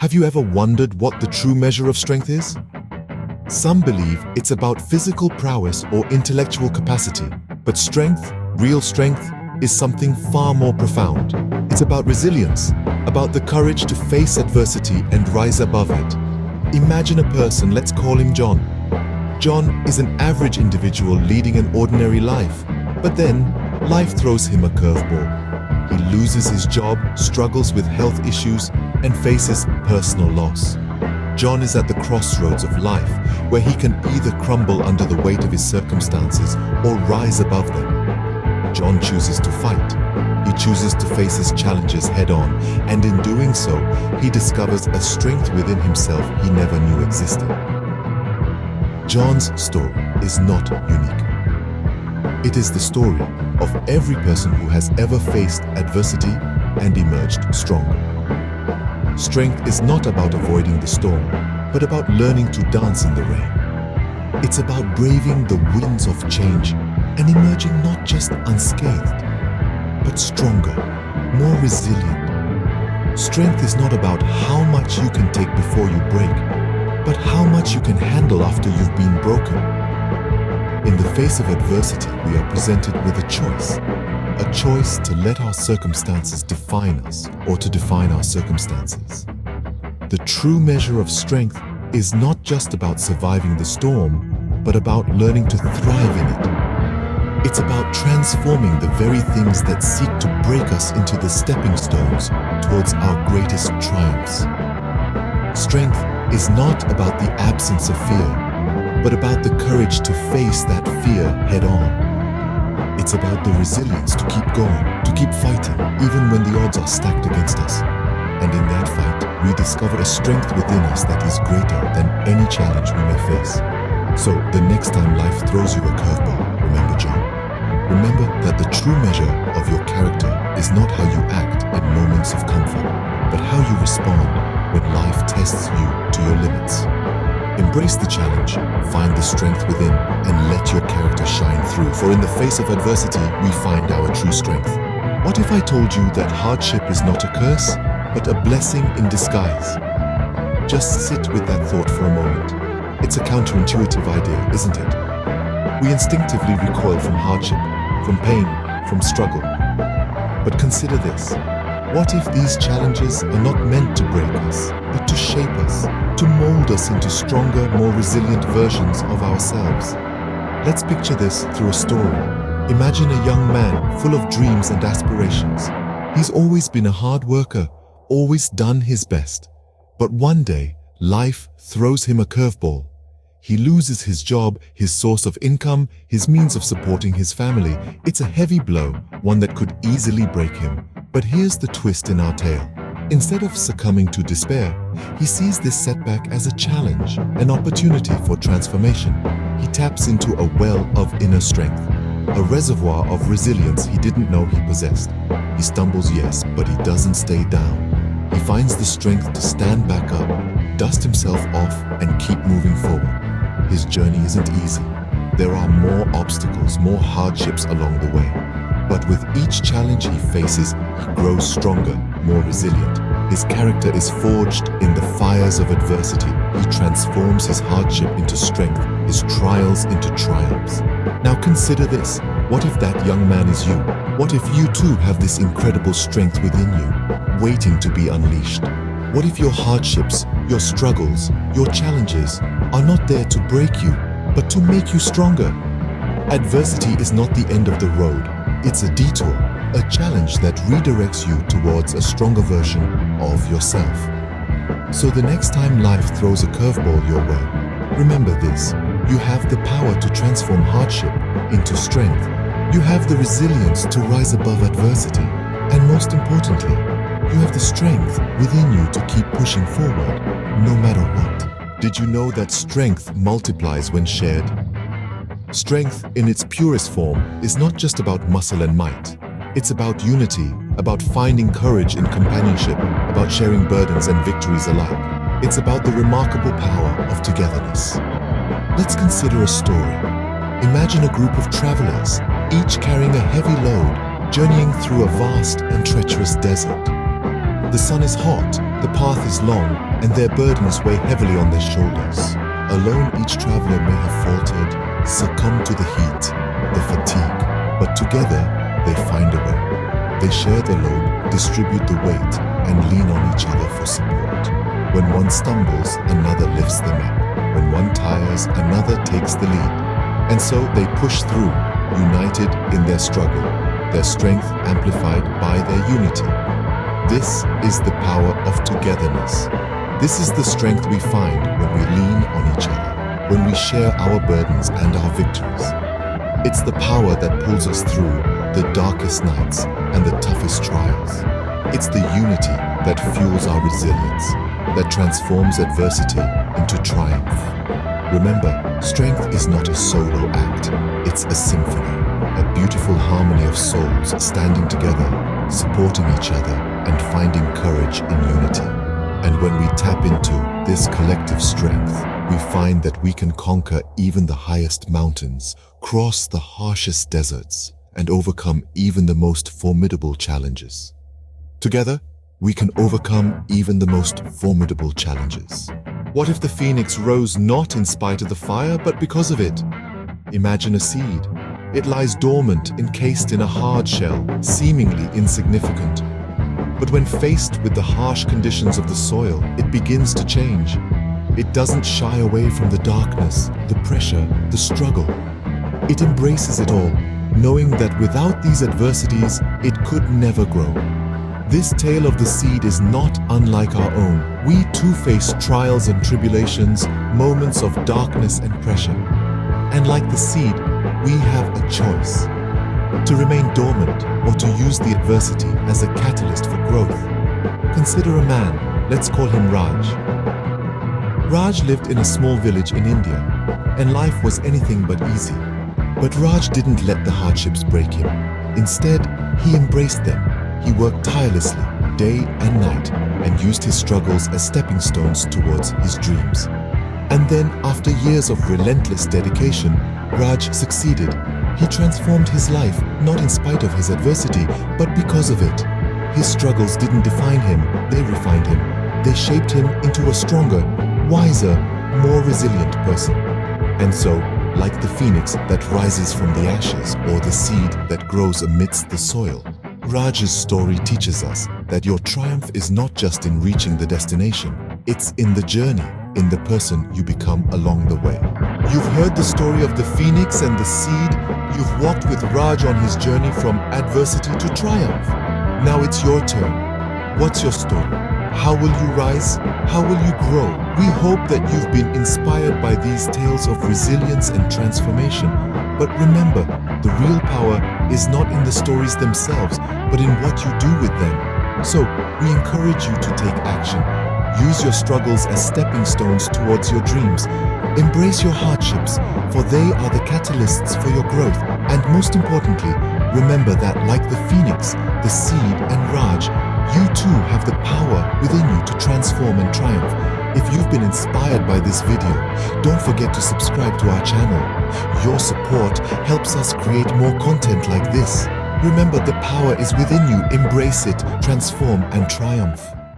Have you ever wondered what the true measure of strength is? Some believe it's about physical prowess or intellectual capacity, but strength, real strength, is something far more profound. It's about resilience, about the courage to face adversity and rise above it. Imagine a person, let's call him John. John is an average individual leading an ordinary life, but then life throws him a curveball. He loses his job, struggles with health issues, and faces personal loss. John is at the crossroads of life, where he can either crumble under the weight of his circumstances or rise above them. John chooses to fight. He chooses to face his challenges head-on, and in doing so, he discovers a strength within himself he never knew existed. John's story is not unique. It is the story of every person who has ever faced adversity and emerged stronger. Strength is not about avoiding the storm, but about learning to dance in the rain. It's about braving the winds of change and emerging not just unscathed, but stronger, more resilient. Strength is not about how much you can take before you break, but how much you can handle after you've been broken. In the face of adversity, we are presented with a choice to let our circumstances define us or to define our circumstances. The true measure of strength is not just about surviving the storm, but about learning to thrive in it. It's about transforming the very things that seek to break us into the stepping stones towards our greatest triumphs. Strength is not about the absence of fear, but about the courage to face that fear head-on. It's about the resilience to keep going, to keep fighting, even when the odds are stacked against us. And in that fight, we discover a strength within us that is greater than any challenge we may face. So, the next time life throws you a curveball, remember John. Remember that the true measure of your character is not how you act in moments of comfort, but how you respond when life tests you to your limits. Embrace the challenge, find the strength within, and let your character shine through. For in the face of adversity, we find our true strength. What if I told you that hardship is not a curse, but a blessing in disguise? Just sit with that thought for a moment. It's a counterintuitive idea, isn't it? We instinctively recoil from hardship, from pain, from struggle. But consider this. What if these challenges are not meant to break us, but to shape us, to mold us into stronger, more resilient versions of ourselves? Let's picture this through a story. Imagine a young man full of dreams and aspirations. He's always been a hard worker, always done his best. But one day, life throws him a curveball. He loses his job, his source of income, his means of supporting his family. It's a heavy blow, one that could easily break him. But here's the twist in our tale. Instead of succumbing to despair, he sees this setback as a challenge, an opportunity for transformation. He taps into a well of inner strength, a reservoir of resilience he didn't know he possessed. He stumbles, yes, but he doesn't stay down. He finds the strength to stand back up, dust himself off, and keep moving forward. His journey isn't easy. There are more obstacles, more hardships along the way. But with each challenge he faces, he grows stronger, more resilient. His character is forged in the fires of adversity. He transforms his hardship into strength, his trials into triumphs. Now consider this. What if that young man is you? What if you too have this incredible strength within you, waiting to be unleashed? What if your hardships, your struggles, your challenges are not there to break you, but to make you stronger? Adversity is not the end of the road. It's a detour, a challenge that redirects you towards a stronger version of yourself. So the next time life throws a curveball your way, remember this. You have the power to transform hardship into strength. You have the resilience to rise above adversity. And most importantly, you have the strength within you to keep pushing forward, no matter what. Did you know that strength multiplies when shared? Strength in its purest form is not just about muscle and might. It's about unity, about finding courage in companionship, about sharing burdens and victories alike. It's about the remarkable power of togetherness. Let's consider a story. Imagine a group of travelers, each carrying a heavy load, journeying through a vast and treacherous desert. The sun is hot, the path is long, and their burdens weigh heavily on their shoulders. Alone, each traveler may have faltered, succumbed to the heat, the fatigue, but together they find a way. They share the load, distribute the weight, and lean on each other for support. When one stumbles, another lifts them up. When one tires, another takes the lead. And so they push through, united in their struggle, their strength amplified by their unity. This is the power of togetherness. This is the strength we find when we lean on each other, when we share our burdens and our victories. It's the power that pulls us through the darkest nights and the toughest trials. It's the unity that fuels our resilience, that transforms adversity into triumph. Remember, strength is not a solo act, it's a symphony, a beautiful harmony of souls standing together, supporting each other, and finding courage in unity. And when we tap into this collective strength, we find that we can conquer even the highest mountains, cross the harshest deserts, and overcome even the most formidable challenges. Together, we can overcome even the most formidable challenges. What if the phoenix rose not in spite of the fire, but because of it? Imagine a seed. It lies dormant, encased in a hard shell, seemingly insignificant. But when faced with the harsh conditions of the soil, it begins to change. It doesn't shy away from the darkness, the pressure, the struggle. It embraces it all, knowing that without these adversities, it could never grow. This tale of the seed is not unlike our own. We too face trials and tribulations, moments of darkness and pressure. And like the seed, we have a choice: to remain dormant or to use the adversity as a catalyst for growth. Consider a man, let's call him Raj. Raj lived in a small village in India, and life was anything but easy. But Raj didn't let the hardships break him. Instead, he embraced them. He worked tirelessly, day and night, and used his struggles as stepping stones towards his dreams. And then, after years of relentless dedication, Raj succeeded. He transformed his life, not in spite of his adversity, but because of it. His struggles didn't define him, they refined him. They shaped him into a stronger, wiser, more resilient person. And so, like the phoenix that rises from the ashes or the seed that grows amidst the soil, Raj's story teaches us that your triumph is not just in reaching the destination, it's in the journey, in the person you become along the way. You've heard the story of the phoenix and the seed. You've walked with Raj on his journey from adversity to triumph. Now it's your turn. What's your story? How will you rise? How will you grow? We hope that you've been inspired by these tales of resilience and transformation. But remember, the real power is not in the stories themselves, but in what you do with them. So, we encourage you to take action. Use your struggles as stepping stones towards your dreams. Embrace your hardships, for they are the catalysts for your growth. And most importantly, remember that like the phoenix, the seed, and Raj, you too have the power within you to transform and triumph. If you've been inspired by this video, don't forget to subscribe to our channel. Your support helps us create more content like this. Remember, the power is within you. Embrace it, transform, and triumph.